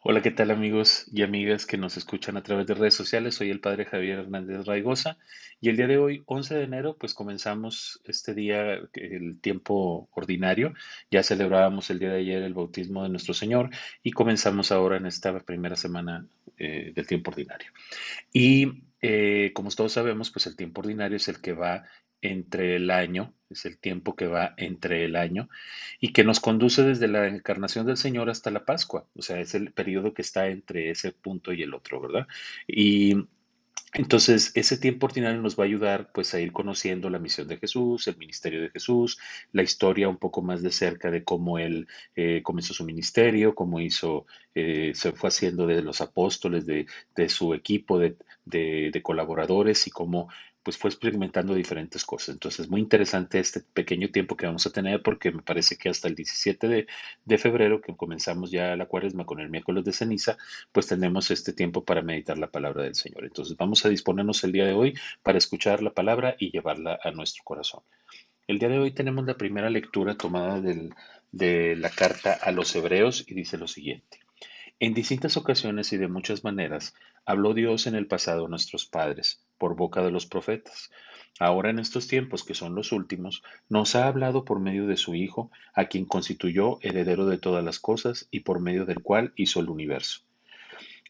Hola, ¿qué tal amigos y amigas que nos escuchan a través de redes sociales? Soy el padre Javier Hernández Raigosa y el día de hoy, 11 de enero, pues comenzamos este día, el tiempo ordinario. Ya celebrábamos el día de ayer el bautismo de nuestro Señor y comenzamos ahora en esta primera semana del tiempo ordinario. Y como todos sabemos, pues el tiempo ordinario es el que va entre el año, es el tiempo que va entre el año y que nos conduce desde la encarnación del Señor hasta la Pascua. O sea, es el periodo que está entre ese punto y el otro, ¿verdad? Y entonces, ese tiempo ordinario nos va a ayudar pues a ir conociendo la misión de Jesús, el ministerio de Jesús, la historia un poco más de cerca de cómo él comenzó su ministerio, cómo hizo, se fue haciendo de los apóstoles, de su equipo de colaboradores y cómo pues fue experimentando diferentes cosas. Entonces, muy interesante este pequeño tiempo que vamos a tener porque me parece que hasta el 17 de febrero, que comenzamos ya la cuaresma con el miércoles de ceniza, pues tenemos este tiempo para meditar la palabra del Señor. Entonces vamos a disponernos el día de hoy para escuchar la palabra y llevarla a nuestro corazón. El día de hoy tenemos la primera lectura tomada de la carta a los Hebreos y dice lo siguiente. En distintas ocasiones y de muchas maneras habló Dios en el pasado a nuestros padres, por boca de los profetas. Ahora en estos tiempos que son los últimos, nos ha hablado por medio de su Hijo, a quien constituyó heredero de todas las cosas y por medio del cual hizo el universo.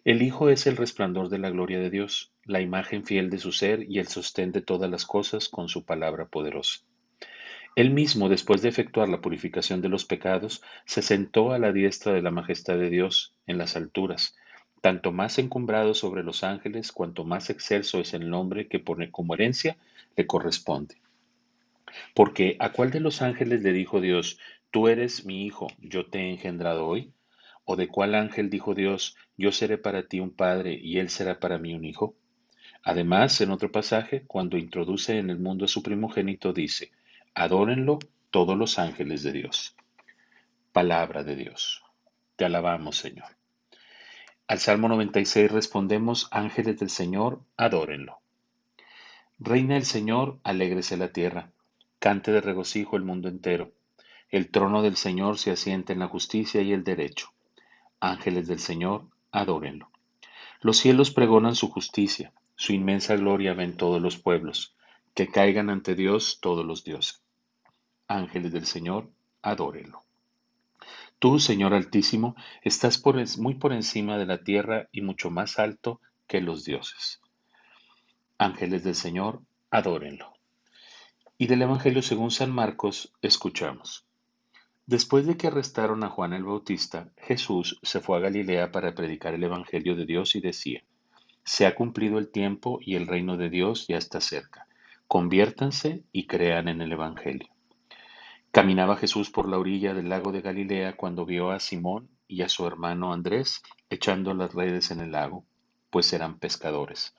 El Hijo es el resplandor de la gloria de Dios, la imagen fiel de su ser y el sostén de todas las cosas con su palabra poderosa. Él mismo, después de efectuar la purificación de los pecados, se sentó a la diestra de la majestad de Dios en las alturas, tanto más encumbrado sobre los ángeles, cuanto más excelso es el nombre que pone como herencia le corresponde. Porque ¿a cuál de los ángeles le dijo Dios, tú eres mi hijo, yo te he engendrado hoy? ¿O de cuál ángel dijo Dios, yo seré para ti un padre y él será para mí un hijo? Además, en otro pasaje, cuando introduce en el mundo a su primogénito, dice, adórenlo todos los ángeles de Dios. Palabra de Dios. Te alabamos, Señor. Al Salmo 96 respondemos, ángeles del Señor, adórenlo. Reina el Señor, alégrese la tierra. Cante de regocijo el mundo entero. El trono del Señor se asienta en la justicia y el derecho. Ángeles del Señor, adórenlo. Los cielos pregonan su justicia, su inmensa gloria ven todos los pueblos, que caigan ante Dios todos los dioses. Ángeles del Señor, adórenlo. Tú, Señor Altísimo, estás muy por encima de la tierra y mucho más alto que los dioses. Ángeles del Señor, adórenlo. Y del Evangelio según San Marcos, escuchamos. Después de que arrestaron a Juan el Bautista, Jesús se fue a Galilea para predicar el Evangelio de Dios y decía, se ha cumplido el tiempo y el reino de Dios ya está cerca. Conviértanse y crean en el Evangelio. Caminaba Jesús por la orilla del lago de Galilea cuando vio a Simón y a su hermano Andrés echando las redes en el lago, pues eran pescadores.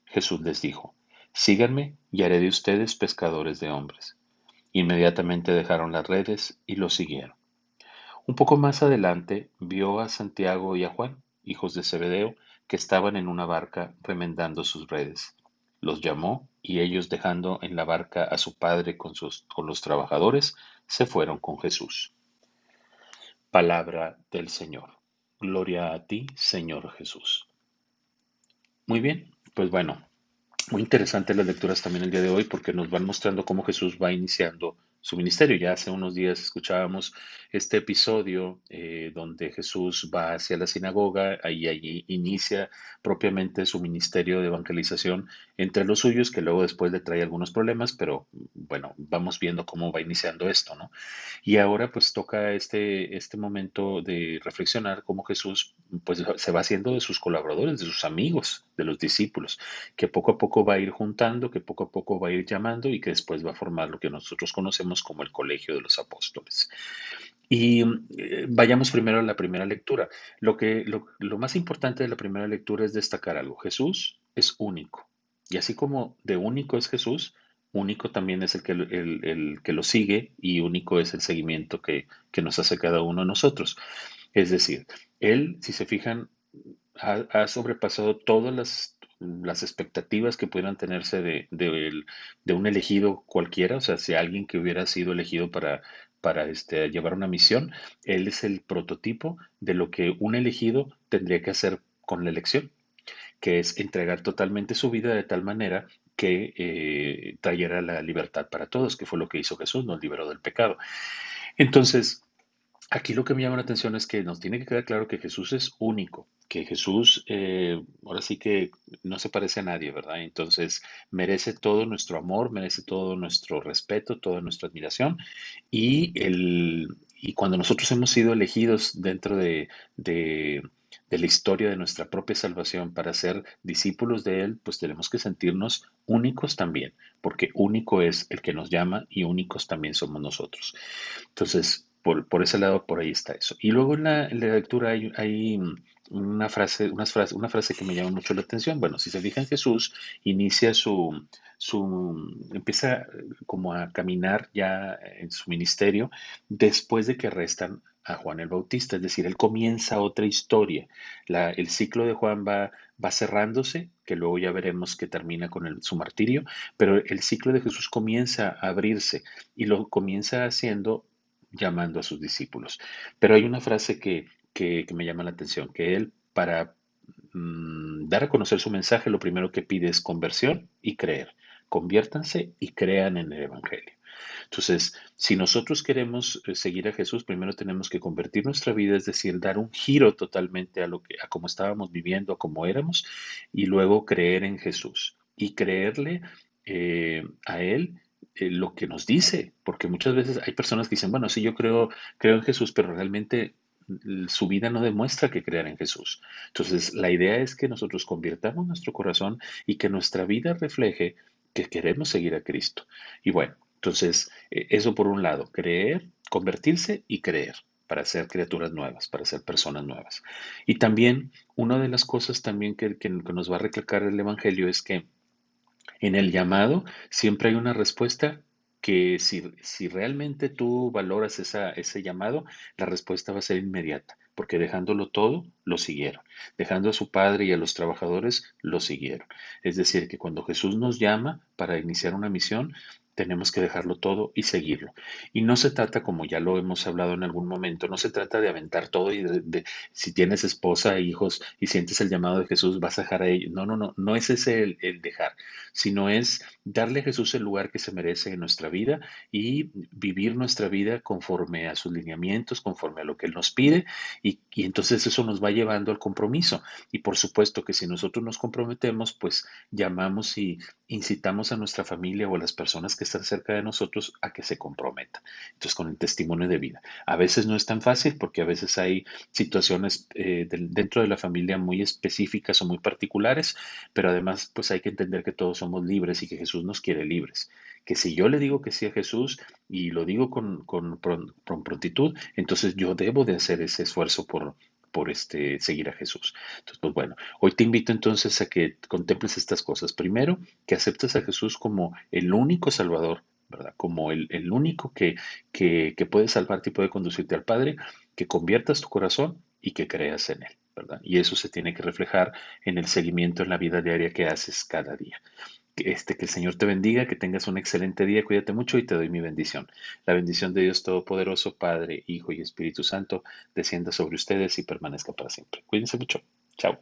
Jesús les dijo, síganme y haré de ustedes pescadores de hombres. Inmediatamente dejaron las redes y lo siguieron. Un poco más adelante vio a Santiago y a Juan, hijos de Zebedeo, que estaban en una barca remendando sus redes. Los llamó y ellos, dejando en la barca a su padre con los trabajadores, se fueron con Jesús. Palabra del Señor. Gloria a ti, Señor Jesús. Muy bien, pues bueno, muy interesantes las lecturas también el día de hoy porque nos van mostrando cómo Jesús va iniciando su ministerio. Ya hace unos días escuchábamos este episodio donde Jesús va hacia la sinagoga, ahí inicia propiamente su ministerio de evangelización entre los suyos, que luego después le trae algunos problemas, pero bueno, vamos viendo cómo va iniciando esto, ¿no? Y ahora pues toca este momento de reflexionar cómo Jesús pues se va haciendo de sus colaboradores, de sus amigos, de los discípulos, que poco a poco va a ir juntando, que poco a poco va a ir llamando y que después va a formar lo que nosotros conocemos como el Colegio de los Apóstoles. Y vayamos primero a la primera lectura. Lo más importante de la primera lectura es destacar algo. Jesús es único. Y así como de único es Jesús, único también es el que lo sigue y único es el seguimiento que nos hace cada uno de nosotros. Es decir, Él, si se fijan, ha sobrepasado todas las expectativas que pudieran tenerse de un elegido cualquiera, o sea, si alguien que hubiera sido elegido para llevar una misión, él es el prototipo de lo que un elegido tendría que hacer con la elección, que es entregar totalmente su vida de tal manera que trayera la libertad para todos, que fue lo que hizo Jesús, nos liberó del pecado. Entonces, aquí lo que me llama la atención es que nos tiene que quedar claro que Jesús es único, que Jesús ahora sí que no se parece a nadie, ¿verdad? Entonces merece todo nuestro amor, merece todo nuestro respeto, toda nuestra admiración y cuando nosotros hemos sido elegidos dentro de, de la historia de nuestra propia salvación para ser discípulos de Él, pues tenemos que sentirnos únicos también, porque único es el que nos llama y únicos también somos nosotros. Entonces, por ese lado, por ahí está eso. Y luego en la lectura hay una frase que me llama mucho la atención. Bueno, si se fijan, Jesús inicia empieza como a caminar ya en su ministerio después de que arrestan a Juan el Bautista, es decir, él comienza otra historia. El ciclo de Juan va cerrándose, que luego ya veremos que termina con su martirio, pero el ciclo de Jesús comienza a abrirse y lo comienza haciendo llamando a sus discípulos. Pero hay una frase que me llama la atención, que él para dar a conocer su mensaje, lo primero que pide es conversión y creer. Conviértanse y crean en el Evangelio. Entonces, si nosotros queremos seguir a Jesús, primero tenemos que convertir nuestra vida, es decir, dar un giro totalmente a cómo estábamos viviendo, a cómo éramos, y luego creer en Jesús y creerle a Él lo que nos dice, porque muchas veces hay personas que dicen, bueno, sí, creo en Jesús, pero realmente su vida no demuestra que crean en Jesús. Entonces, la idea es que nosotros convirtamos nuestro corazón y que nuestra vida refleje que queremos seguir a Cristo. Y bueno, entonces, eso por un lado, creer, convertirse y creer para ser criaturas nuevas, para ser personas nuevas. Y también, una de las cosas también que nos va a recalcar el Evangelio es que en el llamado siempre hay una respuesta que si realmente tú valoras ese llamado, la respuesta va a ser inmediata, porque dejándolo todo, lo siguieron. Dejando a su padre y a los trabajadores, lo siguieron. Es decir, que cuando Jesús nos llama para iniciar una misión, tenemos que dejarlo todo y seguirlo. Y no se trata, como ya lo hemos hablado en algún momento, no se trata de aventar todo y si tienes esposa, hijos y sientes el llamado de Jesús, vas a dejar a ellos. No, no, no, no es ese el dejar, sino es darle a Jesús el lugar que se merece en nuestra vida y vivir nuestra vida conforme a sus lineamientos, conforme a lo que Él nos pide, y entonces eso nos va llevando al compromiso. Y por supuesto que si nosotros nos comprometemos, pues llamamos y incitamos a nuestra familia o a las personas que están cerca de nosotros a que se comprometan. Entonces, con el testimonio de vida. A veces no es tan fácil porque a veces hay situaciones dentro de la familia muy específicas o muy particulares, pero además pues hay que entender que todos somos libres y que Jesús nos quiere libres. Que si yo le digo que sí a Jesús y lo digo con prontitud, entonces yo debo de hacer ese esfuerzo por seguir a Jesús. Entonces, pues bueno, hoy te invito entonces a que contemples estas cosas. Primero, que aceptes a Jesús como el único Salvador, ¿verdad? Como el único que puede salvarte y puede conducirte al Padre, que conviertas tu corazón y que creas en Él, ¿verdad? Y eso se tiene que reflejar en el seguimiento en la vida diaria que haces cada día. Que el Señor te bendiga, que tengas un excelente día, cuídate mucho y te doy mi bendición. La bendición de Dios Todopoderoso, Padre, Hijo y Espíritu Santo, descienda sobre ustedes y permanezca para siempre. Cuídense mucho. Chao.